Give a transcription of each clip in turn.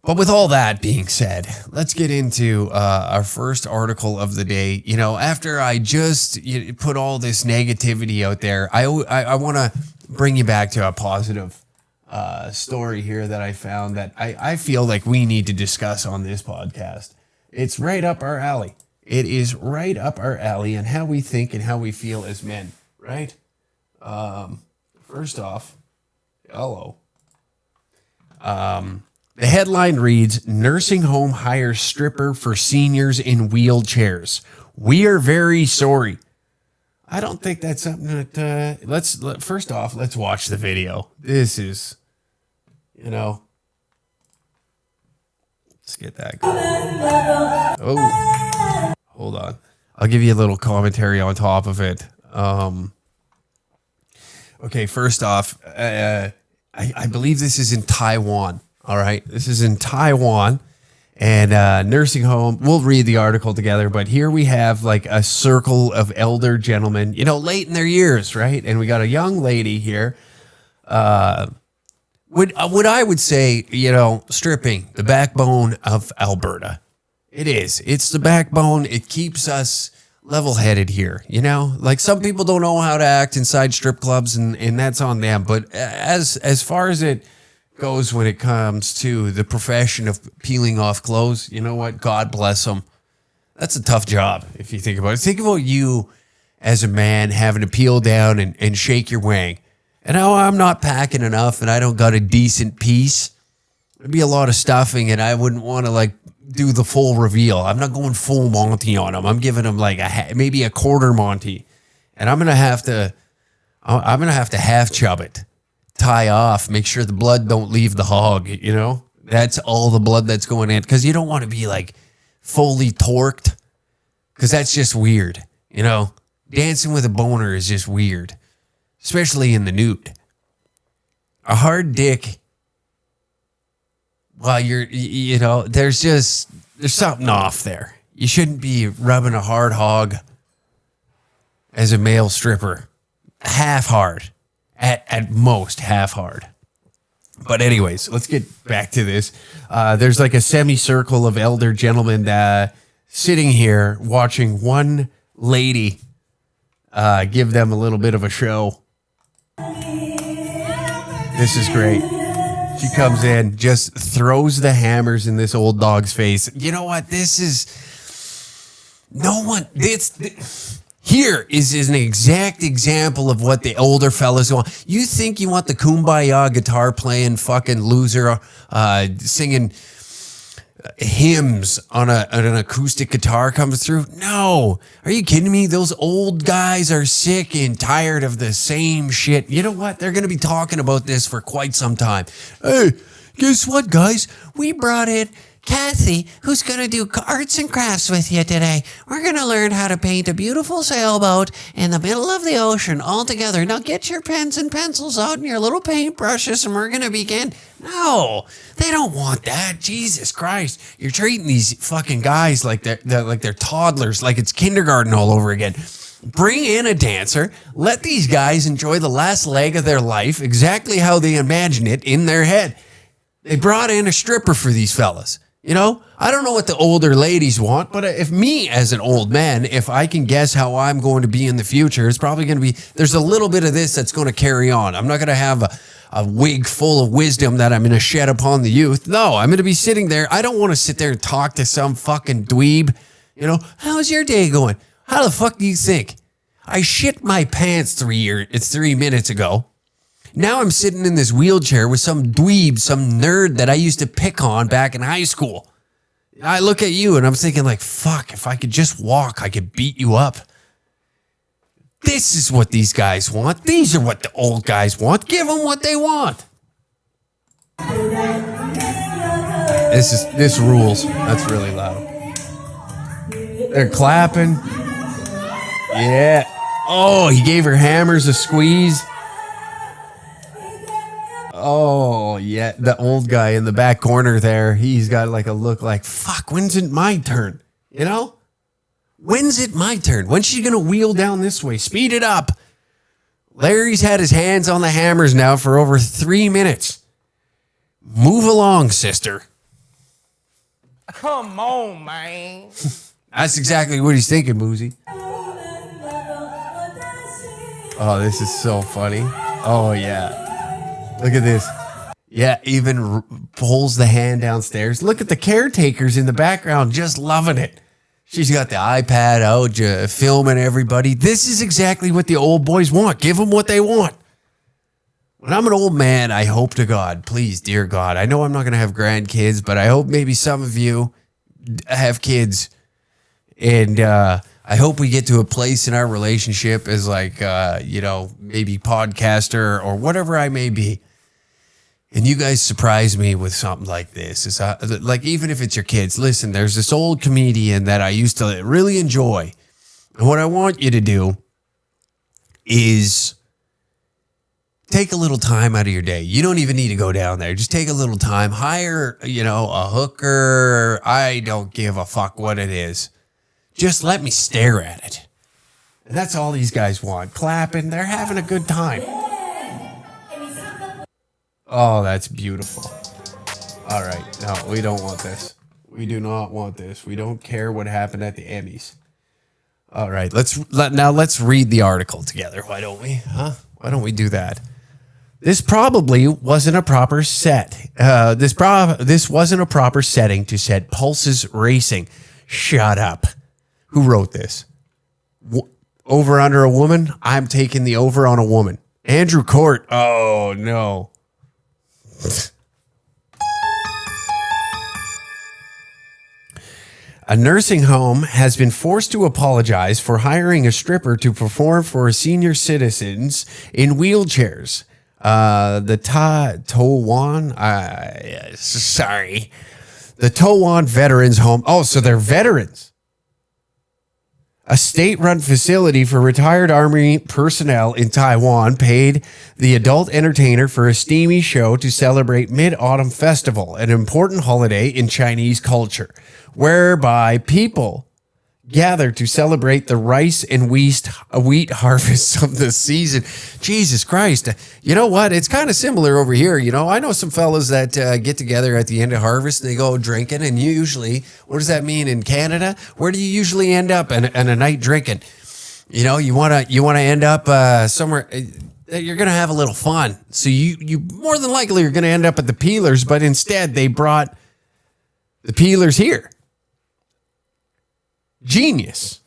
But with all that being said, let's get into our first article of the day. You know, after I just put all this negativity out there, I want to bring you back to a positive story here that I found that I feel like we need to discuss on this podcast. It's right up our alley. It is right up our alley and how we think and how we feel as men, right? First off, hello. The headline reads, Nursing Home Hires Stripper for Seniors in Wheelchairs. We are very sorry. I don't think that's something that, first off, let's watch the video. This is, let's get that going. Oh, hold on. I'll give you a little commentary on top of it. Okay, first off, I believe this is in Taiwan. All right, this is in Taiwan, and nursing home. We'll read the article together, but here we have like a circle of elder gentlemen, late in their years, right? And we got a young lady here. What I would say, stripping, the backbone of Alberta. It is. It's the backbone. It keeps us level-headed here, Like some people don't know how to act inside strip clubs, and that's on them. But as far as it goes when it comes to the profession of peeling off clothes, you know what? God bless them. That's a tough job if you think about it. Think about you as a man having to peel down and shake your wang. And I'm not packing enough and I don't got a decent piece. There'd be a lot of stuffing and I wouldn't want to do the full reveal. I'm not going full Monty on them. I'm giving them maybe a quarter Monty. And I'm going to have to half chub it. Tie off, make sure the blood don't leave the hog, That's all the blood that's going in. Because you don't want to be fully torqued. Because that's just weird, Dancing with a boner is just weird. Especially in the nude. A hard dick, well, there's something off there. You shouldn't be rubbing a hard hog as a male stripper. Half hard. At most, half hard. But anyways, let's get back to this. There's a semicircle of elder gentlemen sitting here watching one lady give them a little bit of a show. This is great. She comes in, just throws the hammers in this old dog's face. You know what? This is... No one... Here is an exact example of what the older fellas want. You think you want the kumbaya guitar playing fucking loser singing hymns on an acoustic guitar comes through? No. Are you kidding me? Those old guys are sick and tired of the same shit. You know what? They're going to be talking about this for quite some time. Hey, guess what, guys? We brought in Kathy, who's going to do arts and crafts with you today. We're going to learn how to paint a beautiful sailboat in the middle of the ocean all together. Now get your pens and pencils out and your little paintbrushes and we're going to begin. No, they don't want that. Jesus Christ. You're treating these fucking guys like they're toddlers, like it's kindergarten all over again. Bring in a dancer. Let these guys enjoy the last leg of their life exactly how they imagine it in their head. They brought in a stripper for these fellas. I don't know what the older ladies want, but if me as an old man, if I can guess how I'm going to be in the future, it's probably going to be, there's a little bit of this that's going to carry on. I'm not going to have a wig full of wisdom that I'm going to shed upon the youth. No, I'm going to be sitting there. I don't want to sit there and talk to some fucking dweeb. How's your day going? How the fuck do you think? I shit my pants 3 minutes ago. Now I'm sitting in this wheelchair with some dweeb, some nerd that I used to pick on back in high school. I look at you and I'm thinking fuck, if I could just walk, I could beat you up. This is what these guys want. These are what the old guys want. Give them what they want. This rules. That's really loud. They're clapping. Yeah. Oh, he gave her hammers a squeeze. Oh, yeah, the old guy in the back corner there, he's got a look like, fuck, when's it my turn? When's it my turn? When's she going to wheel down this way? Speed it up. Larry's had his hands on the hammers now for over 3 minutes. Move along, sister. Come on, man. That's exactly what he's thinking, Boozy. Oh, this is so funny. Oh, yeah. Look at this. Yeah, even pulls the hand downstairs. Look at the caretakers in the background just loving it. She's got the iPad out, filming everybody. This is exactly what the old boys want. Give them what they want. When I'm an old man, I hope to God, please, dear God, I know I'm not going to have grandkids, but I hope maybe some of you have kids. And I hope we get to a place in our relationship as like, maybe podcaster or whatever I may be. And you guys surprise me with something like this. It's like, even if it's your kids, listen, there's this old comedian that I used to really enjoy. And what I want you to do is take a little time out of your day. You don't even need to go down there. Just take a little time. Hire, a hooker. I don't give a fuck what it is. Just let me stare at it. And that's all these guys want. Clapping. They're having a good time. Oh, that's beautiful. All right. No, we don't want this. We do not want this. We don't care what happened at the Emmys. All right. Let's read the article together. Why don't we? Why don't we do that? This probably wasn't a proper set. This wasn't a proper setting to set pulses racing. Shut up. Who wrote this? Over under a woman? I'm taking the over on a woman. Andrew Court. Oh, no. A nursing home has been forced to apologize for hiring a stripper to perform for senior citizens in wheelchairs. The Tawain, the Tawain Veterans Home. Oh, so they're veterans. A state-run facility for retired Army personnel in Taiwan paid the adult entertainer for a steamy show to celebrate Mid-Autumn Festival, an important holiday in Chinese culture, whereby people gather to celebrate the rice and wheat harvests of the season. Jesus Christ. You know what? It's kind of similar over here. I know some fellas that get together at the end of harvest and they go drinking. And usually, what does that mean in Canada? Where do you usually end up in a night drinking? You want to end up somewhere. You're going to have a little fun. So you more than likely are going to end up at the Peelers, but instead they brought the Peelers here. Genius.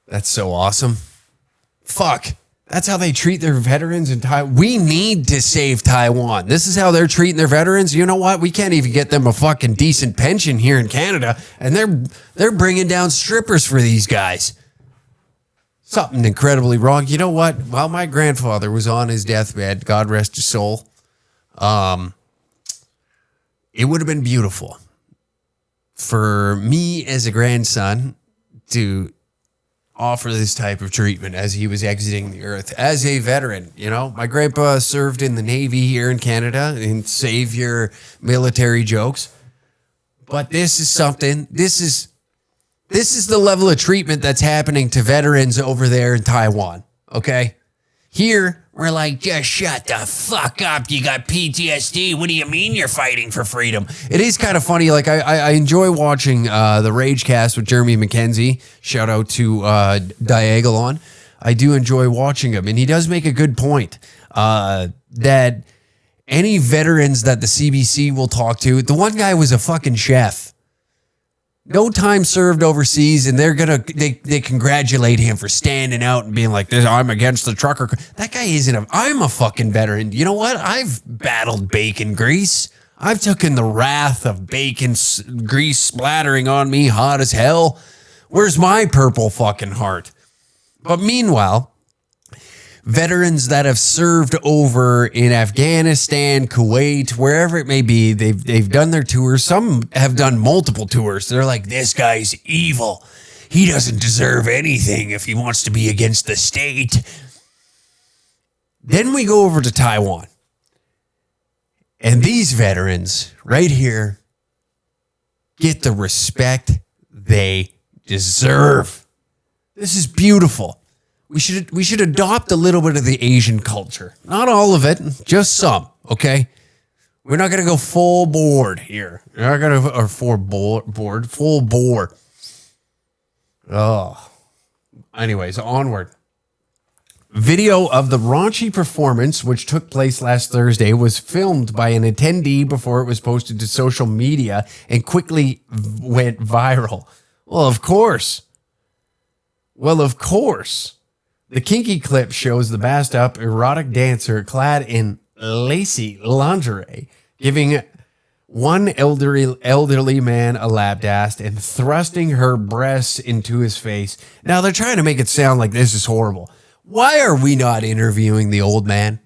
That's so awesome. Fuck. That's how they treat their veterans in Taiwan. We need to save Taiwan. This is how they're treating their veterans. You know what? We can't even get them a fucking decent pension here in Canada, and they're bringing down strippers for these guys. Something incredibly wrong. You know what? While my grandfather was on his deathbed, God rest his soul, it would have been beautiful for me as a grandson to offer this type of treatment as he was exiting the earth as a veteran. My grandpa served in the Navy here in Canada and savior military jokes. But this is something, this is the level of treatment that's happening to veterans over there in Taiwan, okay? Here, we're like, just shut the fuck up. You got PTSD. What do you mean you're fighting for freedom? It is kind of funny. Like, I enjoy watching the Ragecast with Jeremy McKenzie. Shout out to Diagolon. I do enjoy watching him. And he does make a good point that any veterans that the CBC will talk to, the one guy was a fucking chef. No time served overseas, and they congratulate him for standing out and being like, "This, I'm against the trucker." That guy I'm a fucking veteran. You know what? I've battled bacon grease. I've taken the wrath of bacon grease splattering on me hot as hell. Where's my purple fucking heart? But meanwhile, veterans that have served over in Afghanistan, Kuwait, wherever it may be, they've done their tours. Some have done multiple tours. They're like, this guy's evil. He doesn't deserve anything if he wants to be against the state. Then we go over to Taiwan. And these veterans right here get the respect they deserve. This is beautiful. We should adopt a little bit of the Asian culture. Not all of it, just some, okay? We're not going to go full board here. We're not going to, or full bore. Oh. Anyways, onward. Video of the raunchy performance, which took place last Thursday, was filmed by an attendee before it was posted to social media and quickly went viral. Well, of course. The kinky clip shows the masked up erotic dancer clad in lacy lingerie, giving one elderly man a lap dance and thrusting her breasts into his face. Now they're trying to make it sound like this is horrible. Why are we not interviewing the old man?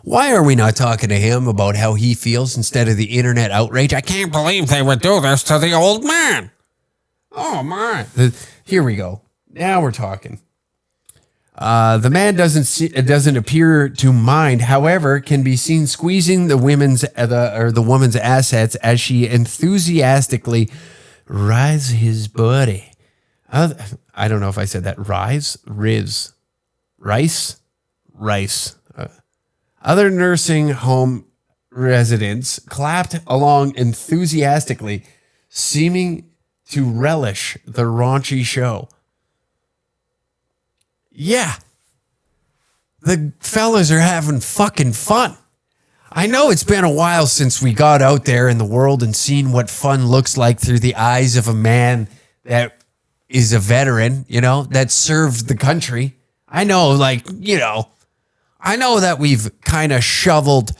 Why are we not talking to him about how he feels instead of the internet outrage? I can't believe they would do this to the old man. Oh my. Here we go. Now we're talking. The man doesn't appear to mind. However, can be seen squeezing the woman's assets as she enthusiastically rides his body. I don't know if I said that. Rice. Other nursing home residents clapped along enthusiastically, seeming to relish the raunchy show. Yeah, the fellas are having fucking fun. I know it's been a while since we got out there in the world and seen what fun looks like through the eyes of a man that is a veteran, that served the country. I know, I know that we've kind of shoveled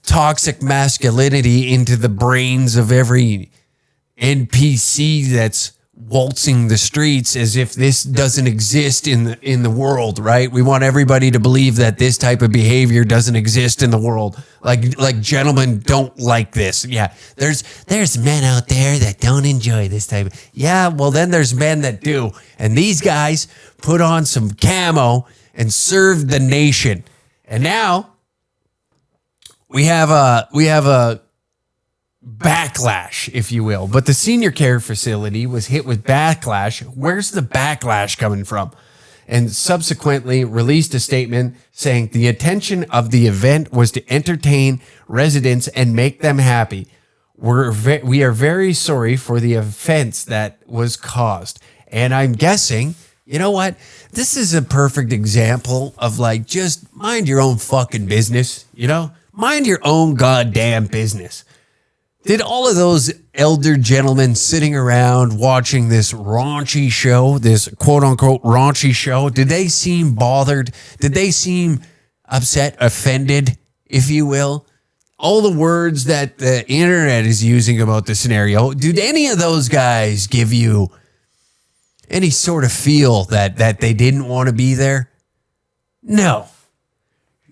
toxic masculinity into the brains of every NPC that's waltzing the streets as if this doesn't exist in the world, right? We want everybody to believe that this type of behavior doesn't exist in the world. Like gentlemen don't like this. Yeah, there's men out there that don't enjoy this type of, yeah, well then there's men that do. And these guys put on some camo and served the nation. And now we have a backlash, if you will. But the senior care facility was hit with backlash. Where's the backlash coming from? And subsequently released a statement saying the intention of the event was to entertain residents and make them happy. We are very sorry for the offense that was caused. And I'm guessing, you know what? This is a perfect example of just mind your own fucking business, Mind your own goddamn business. Did all of those elder gentlemen sitting around watching this raunchy show, this quote unquote raunchy show, did they seem bothered? Did they seem upset, offended, if you will? All the words that the internet is using about the scenario, did any of those guys give you any sort of feel that they didn't want to be there? No.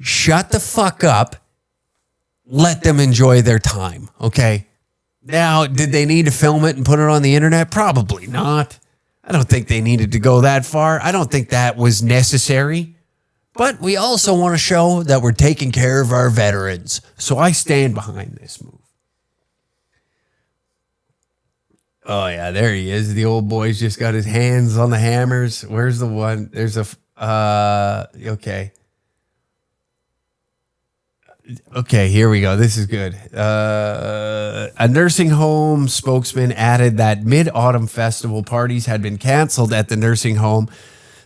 Shut the fuck up. Let them enjoy their time, okay? Now, did they need to film it and put it on the internet? Probably not. I don't think they needed to go that far. I don't think that was necessary. But we also want to show that we're taking care of our veterans. So I stand behind this move. Oh, yeah, there he is. The old boy's just got his hands on the hammers. Where's the one? There's okay. Okay, here we go. This is good. A nursing home spokesman added that Mid-Autumn Festival parties had been canceled at the nursing home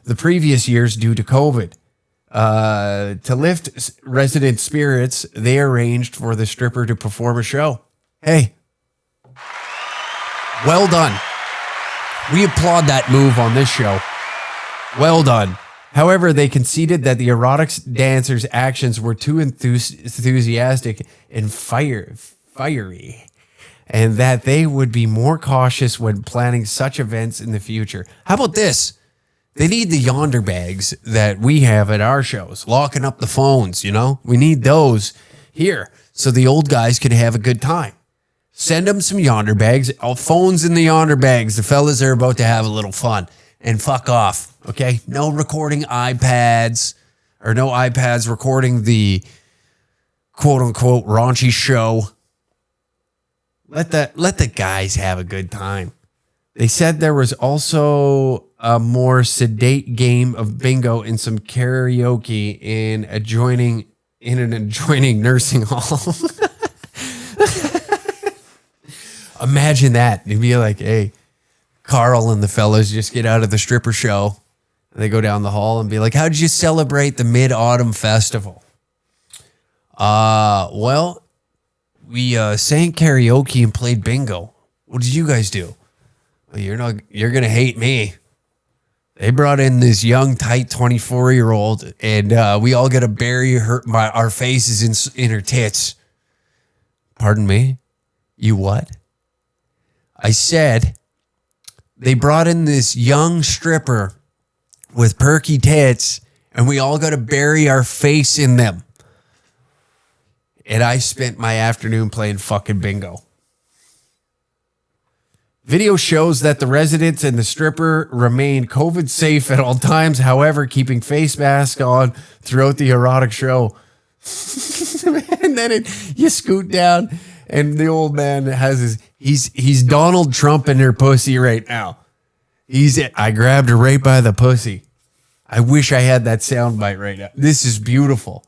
the previous years due to COVID. To lift resident spirits, they arranged for the stripper to perform a show. Hey, well done. We applaud that move on this show. Well done. However, they conceded that the erotic dancer's actions were too enthusiastic and fiery, and that they would be more cautious when planning such events in the future. How about this? They need the yonder bags that we have at our shows, locking up the phones, We need those here so the old guys can have a good time. Send them some yonder bags, all phones in the yonder bags. The fellas are about to have a little fun. And fuck off, okay? No recording iPads, or no iPads recording the quote-unquote raunchy show. Let the guys have a good time. They said there was also a more sedate game of bingo and some karaoke in an adjoining nursing hall. Imagine that. It'd be like, hey, Carl and the fellas just get out of the stripper show. And they go down the hall and be like, how'd you celebrate the Mid-Autumn Festival? Well, we sang karaoke and played bingo. What did you guys do? Well, you're going to hate me. They brought in this young, tight 24-year-old, and we all got to bury our faces in her tits. Pardon me? You what? I said they brought in this young stripper with perky tits, and we all got to bury our face in them. And I spent my afternoon playing fucking bingo. Video shows that the residents and the stripper remained COVID safe at all times, however, keeping face masks on throughout the erotic show. And then you scoot down, and the old man has he's Donald Trump in her pussy right now. I grabbed her right by the pussy. I wish I had that soundbite right now. This is beautiful.